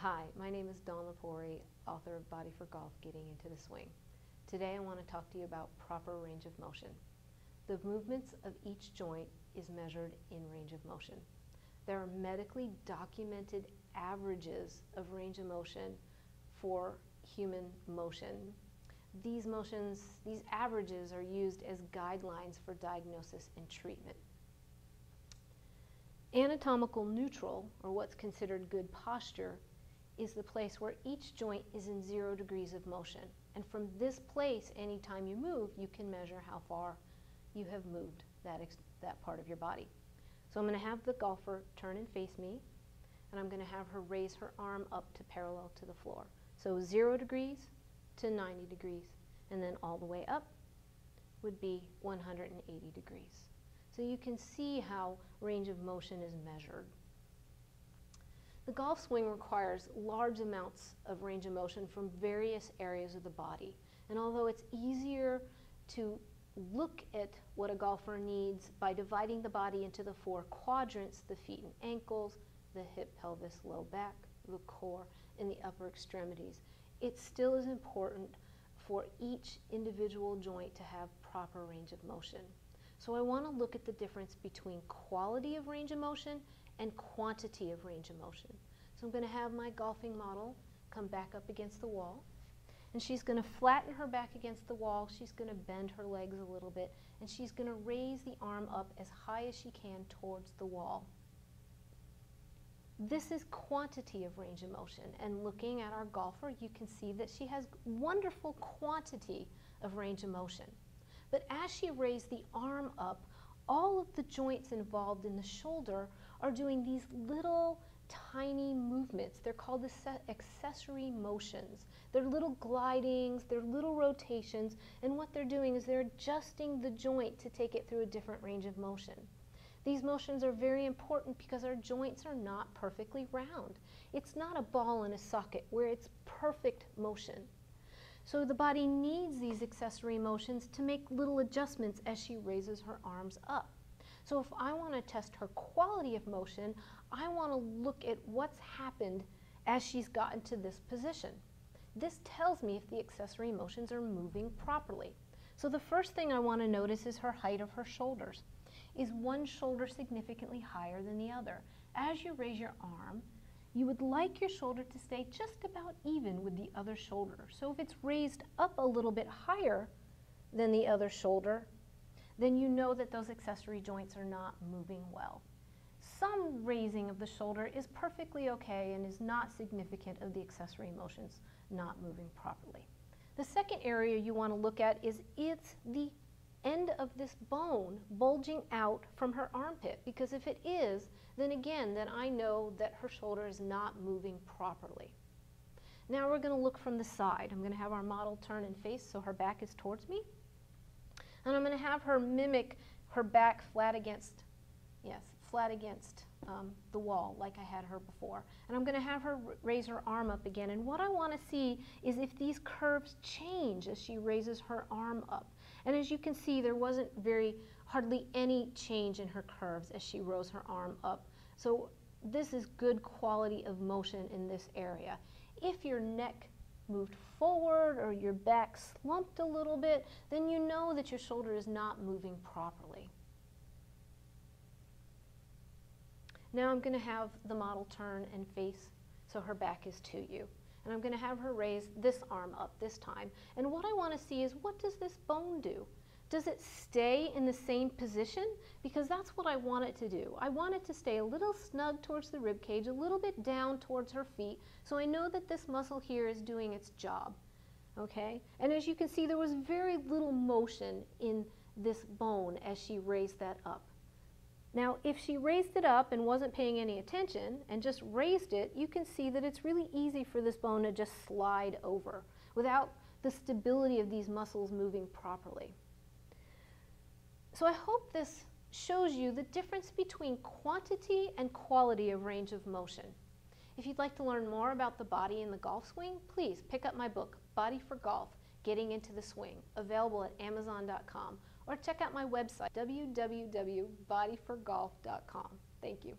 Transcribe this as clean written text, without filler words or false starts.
Hi, my name is Dawn Lepori, author of Body for Golf, Getting into the Swing. Today I want to talk to you about proper range of motion. The movements of each joint is measured in range of motion. There are medically documented averages of range of motion for human motion. These averages are used as guidelines for diagnosis and treatment. Anatomical neutral, or what's considered good posture, is the place where each joint is in 0 degrees of motion. And from this place, anytime you move, you can measure how far you have moved that part of your body. So I'm going to have the golfer turn and face me, and I'm going to have her raise her arm up to parallel to the floor. So 0 degrees to 90 degrees, and then all the way up would be 180 degrees. So you can see how range of motion is measured. The golf swing requires large amounts of range of motion from various areas of the body. And although it's easier to look at what a golfer needs by dividing the body into the 4 quadrants, the feet and ankles, the hip, pelvis, low back, the core, and the upper extremities, it still is important for each individual joint to have proper range of motion. So I want to look at the difference between quality of range of motion and quantity of range of motion. So I'm going to have my golfing model come back up against the wall, and she's going to flatten her back against the wall. She's going to bend her legs a little bit, and she's going to raise the arm up as high as she can towards the wall. This is quantity of range of motion, and looking at our golfer, you can see that she has wonderful quantity of range of motion. But as she raised the arm up, all of the joints involved in the shoulder are doing these little tiny movements. They're called accessory motions. They're little glidings, they're little rotations, and what they're doing is they're adjusting the joint to take it through a different range of motion. These motions are very important because our joints are not perfectly round. It's not a ball in a socket where it's perfect motion. So the body needs these accessory motions to make little adjustments as she raises her arms up. So if I want to test her quality of motion, I want to look at what's happened as she's gotten to this position. This tells me if the accessory motions are moving properly. So the first thing I want to notice is her height of her shoulders. Is one shoulder significantly higher than the other? As you raise your arm, you would like your shoulder to stay just about even with the other shoulder. So if it's raised up a little bit higher than the other shoulder, then you know that those accessory joints are not moving well. Some raising of the shoulder is perfectly okay and is not significant of the accessory motions not moving properly. The second area you want to look at is the end of this bone bulging out from her armpit, because if it is, then again, I know that her shoulder is not moving properly. Now we're going to look from the side. I'm going to have our model turn and face so her back is towards me. And I'm going to have her mimic her back flat against the wall like I had her before. And I'm going to have her raise her arm up again. And what I want to see is if these curves change as she raises her arm up. And as you can see, there wasn't hardly any change in her curves as she rose her arm up. So this is good quality of motion in this area. If your neck moved forward or your back slumped a little bit, then you know that your shoulder is not moving properly. Now I'm going to have the model turn and face so her back is to you. And I'm going to have her raise this arm up this time. And what I want to see is, what does this bone do? Does it stay in the same position? Because that's what I want it to do. I want it to stay a little snug towards the rib cage, a little bit down towards her feet, so I know that this muscle here is doing its job. Okay? And as you can see, there was very little motion in this bone as she raised that up. Now, if she raised it up and wasn't paying any attention and just raised it, you can see that it's really easy for this bone to just slide over without the stability of these muscles moving properly. So I hope this shows you the difference between quantity and quality of range of motion. If you'd like to learn more about the body and the golf swing, please pick up my book, Body for Golf, Getting into the Swing, available at Amazon.com, or check out my website, www.bodyforgolf.com. Thank you.